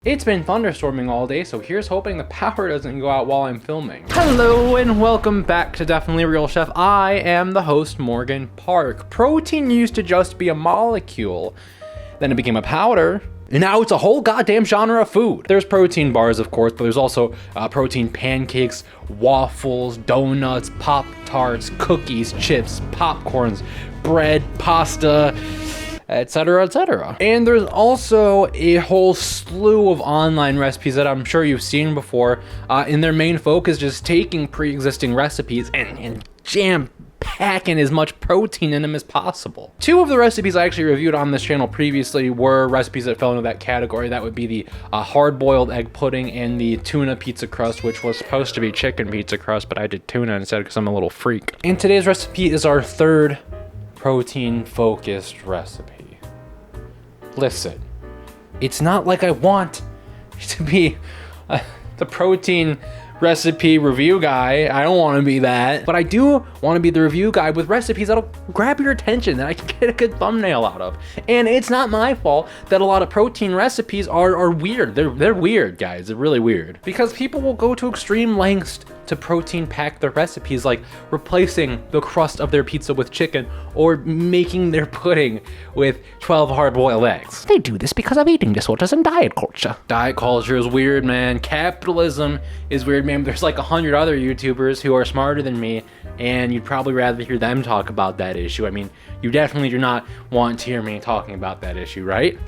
It's been thunderstorming all day, so here's hoping the power doesn't go out while I'm filming. Hello and welcome back to Definitely Real Chef. I am the host, Morgan Park. Protein used to just be a molecule, then it became a powder, and now it's a whole goddamn genre of food. There's protein bars, of course, but there's also protein pancakes, waffles, donuts, Pop-Tarts, cookies, chips, popcorns, bread, pasta, etc., etc. And there's also a whole slew of online recipes that I'm sure you've seen before, and their main focus is just taking pre-existing recipes and jam-packing as much protein in them as possible. Two of the recipes I actually reviewed on this channel previously were recipes that fell into that category. That would be the hard-boiled egg pudding and the tuna pizza crust, which was supposed to be chicken pizza crust, but I did tuna instead because I'm a little freak. And today's recipe is our third protein-focused recipe. Listen, it's not like I want to be the protein recipe review guy. I don't want to be that, but I do want to be the review guy with recipes that'll grab your attention that I can get a good thumbnail out of. And it's not my fault that a lot of protein recipes are weird. They're weird, guys. They're really weird because people will go to extreme lengths to protein pack their recipes, like replacing the crust of their pizza with chicken or making their pudding with 12 hard-boiled eggs. They do this because of eating disorders and diet culture. Diet culture is weird, man. Capitalism is weird, man. There's like 100 other YouTubers who are smarter than me, and you'd probably rather hear them talk about that issue. I mean, you definitely do not want to hear me talking about that issue, right?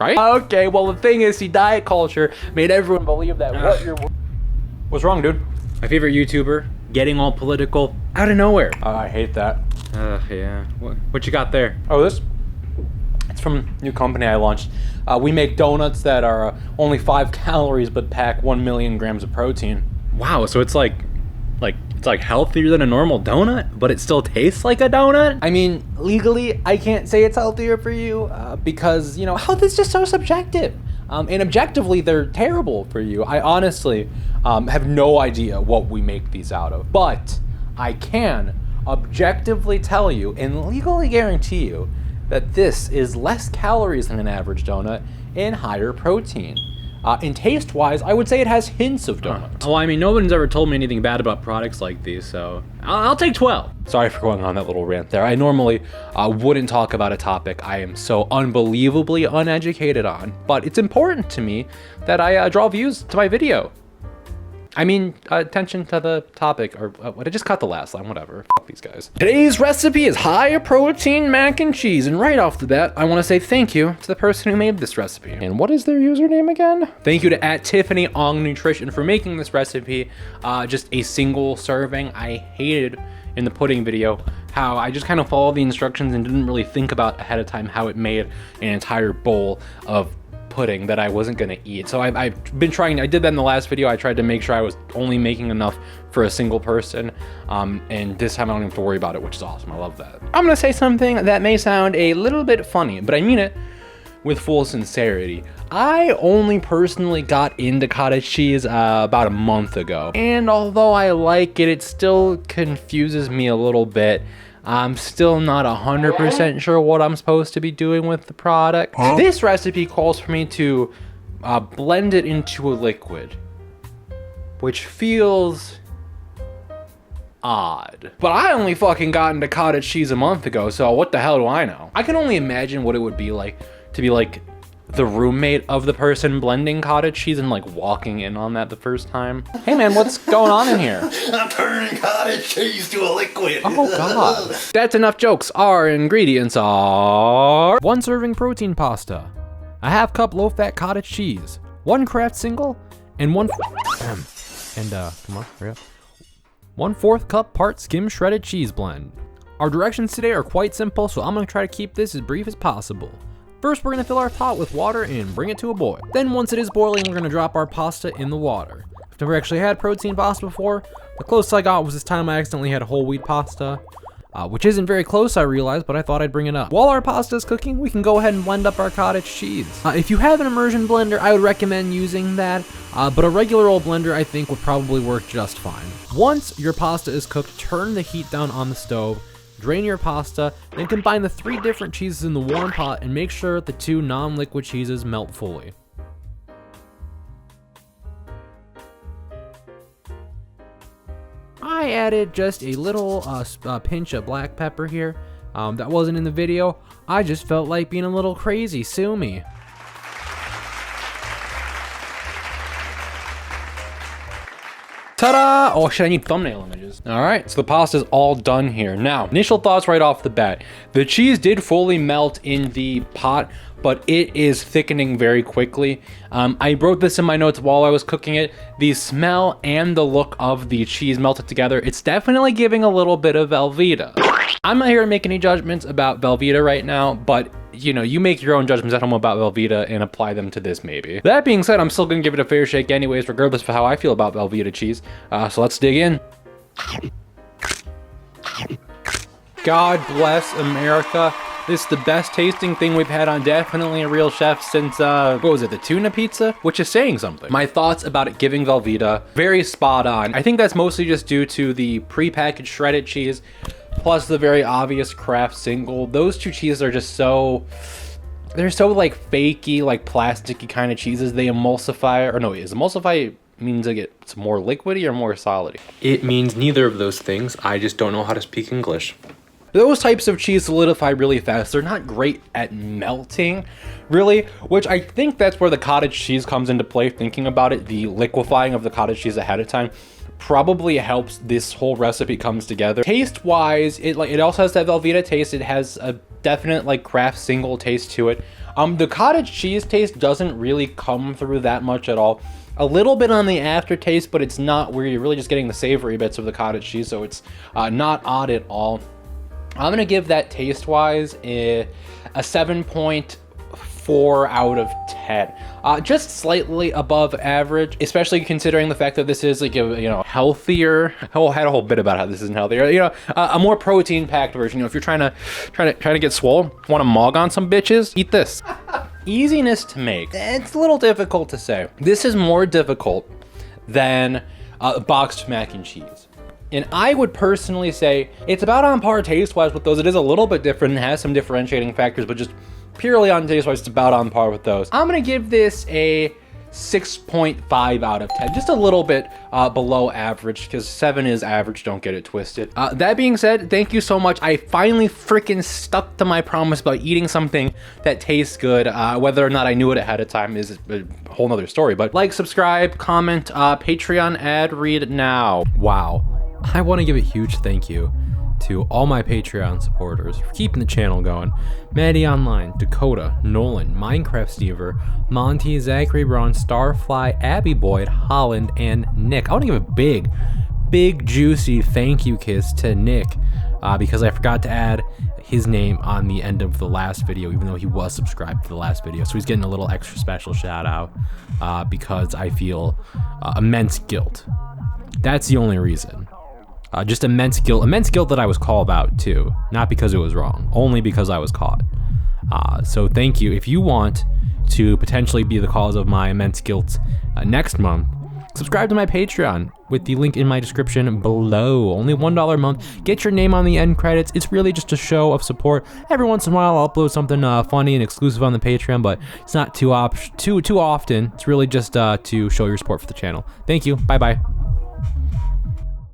Right? Okay, well the thing is, see, diet culture made everyone believe that What's wrong, dude? My favorite YouTuber getting all political out of nowhere. I hate that. Yeah. What you got there? Oh, this? It's from a new company I launched. We make donuts that are only 5 calories but pack 1 million grams of protein. Wow, so it's like healthier than a normal donut, but it still tastes like a donut? I mean, legally, I can't say it's healthier for you because, you know, health is just so subjective. And objectively, they're terrible for you. I honestly have no idea what we make these out of, but I can objectively tell you and legally guarantee you that this is less calories than an average donut and higher protein. And taste-wise, I would say it has hints of donut. Well, I mean, no one's ever told me anything bad about products like these, so I'll take 12. Sorry for going on that little rant there. I normally wouldn't talk about a topic I am so unbelievably uneducated on, but it's important to me that I draw views to my video. I mean, attention to the topic, or what? I just cut the last line, whatever. Fuck these guys. Today's recipe is high protein mac and cheese, and right off the bat, I want to say thank you to the person who made this recipe. And what is their username again? Thank you to @TiffanyOng_Nutrition for making this recipe just a single serving. I hated in the pudding video how I just kind of followed the instructions and didn't really think about ahead of time how it made an entire bowl of pudding that I wasn't gonna eat. So I've been trying, I did that in the last video. I tried to make sure I was only making enough for a single person. And this time I don't have to worry about it, which is awesome. I love that. I'm gonna say something that may sound a little bit funny, but I mean it with full sincerity. I only personally got into cottage cheese about a month ago. And although I like it, it still confuses me a little bit. I'm still not 100% sure what I'm supposed to be doing with the product. Huh? This recipe calls for me to blend it into a liquid, which feels odd. But I only fucking got into cottage cheese a month ago, so what the hell do I know? I can only imagine what it would be like to be like the roommate of the person blending cottage cheese and like walking in on that the first time. Hey man, what's going on in here? I'm turning cottage cheese to a liquid. Oh god. That's enough jokes. Our ingredients are 1 serving protein pasta, a ½ cup low-fat cottage cheese, 1 Kraft single, and 1/4 cup part skim shredded cheese blend. Our directions today are quite simple, so I'm gonna try to keep this as brief as possible. First, we're gonna fill our pot with water and bring it to a boil. Then once it is boiling, we're gonna drop our pasta in the water. I've never actually had protein pasta before. The closest I got was this time I accidentally had whole wheat pasta, which isn't very close, I realized, but I thought I'd bring it up. While our pasta is cooking, we can go ahead and blend up our cottage cheese. If you have an immersion blender, I would recommend using that, but a regular old blender I think would probably work just fine. Once your pasta is cooked, turn the heat down on the stove, Drain your pasta, then combine the 3 different cheeses in the warm pot and make sure the 2 non-liquid cheeses melt fully. I added just a little pinch of black pepper here. That wasn't in the video. I just felt like being a little crazy. Sue me. Ta-da! Oh shit, I need thumbnail images. All right, so the pasta's all done here. Now, initial thoughts right off the bat. The cheese did fully melt in the pot, but it is thickening very quickly. I wrote this in my notes while I was cooking it. The smell and the look of the cheese melted together. It's definitely giving a little bit of Velveeta. I'm not here to make any judgments about Velveeta right now, but you know, you make your own judgments at home about Velveeta and apply them to this maybe. That being said, I'm still gonna give it a fair shake anyways, regardless of how I feel about Velveeta cheese. So let's dig in. God bless America. This is the best tasting thing we've had on Definitely a Real Chef since, what was it, the tuna pizza? Which is saying something. My thoughts about it giving Velveeta, very spot on. I think that's mostly just due to the pre-packaged shredded cheese, plus the very obvious Kraft single. Those 2 cheeses are just so, they're so like fakey, like plasticky kind of cheeses. They emulsify, or no, is emulsify means like it's more liquidy or more solidy? It means neither of those things. I just don't know how to speak English. Those types of cheese solidify really fast. They're not great at melting, really, which I think that's where the cottage cheese comes into play. Thinking about it, the liquefying of the cottage cheese ahead of time probably helps this whole recipe comes together. Taste wise, it also has that Velveeta taste. It has a definite like Kraft single taste to it. The cottage cheese taste doesn't really come through that much at all. A little bit on the aftertaste, but it's not where you're really just getting the savory bits of the cottage cheese, so it's not odd at all. I'm gonna give that taste wise a 7.4 out of 10. Just slightly above average, especially considering the fact that this is like a healthier. I had a whole bit about how this isn't healthier. A more protein packed version. If you're trying to get swole, want to mog on some bitches, eat this. Easiness to make. It's a little difficult to say. This is more difficult than boxed mac and cheese. And I would personally say it's about on par taste-wise with those. It is a little bit different and has some differentiating factors, but just purely on taste-wise, it's about on par with those. I'm gonna give this a 6.5 out of 10, just a little bit below average, because 7 is average, don't get it twisted. That being said, thank you so much. I finally freaking stuck to my promise about eating something that tastes good. Whether or not I knew it ahead of time is a whole nother story, but like, subscribe, comment, Patreon ad read now. Wow. I want to give a huge thank you to all my Patreon supporters for keeping the channel going. Maddie Online, Dakota, Nolan, Minecraft Stever, Monty, Zachary Braun, Starfly, Abby Boyd, Holland, and Nick. I want to give a big juicy thank you kiss to Nick because I forgot to add his name on the end of the last video, even though he was subscribed to the last video. So he's getting a little extra special shout out because I feel immense guilt. That's the only reason. Just immense guilt that I was called out too, not because it was wrong, only because I was caught. So thank you. If you want to potentially be the cause of my immense guilt next month, subscribe to my Patreon with the link in my description below. Only $1 a month. Get your name on the end credits. It's really just a show of support. Every once in a while I'll upload something funny and exclusive on the Patreon, but it's not too often. It's really just to show your support for the channel. Thank you. Bye bye.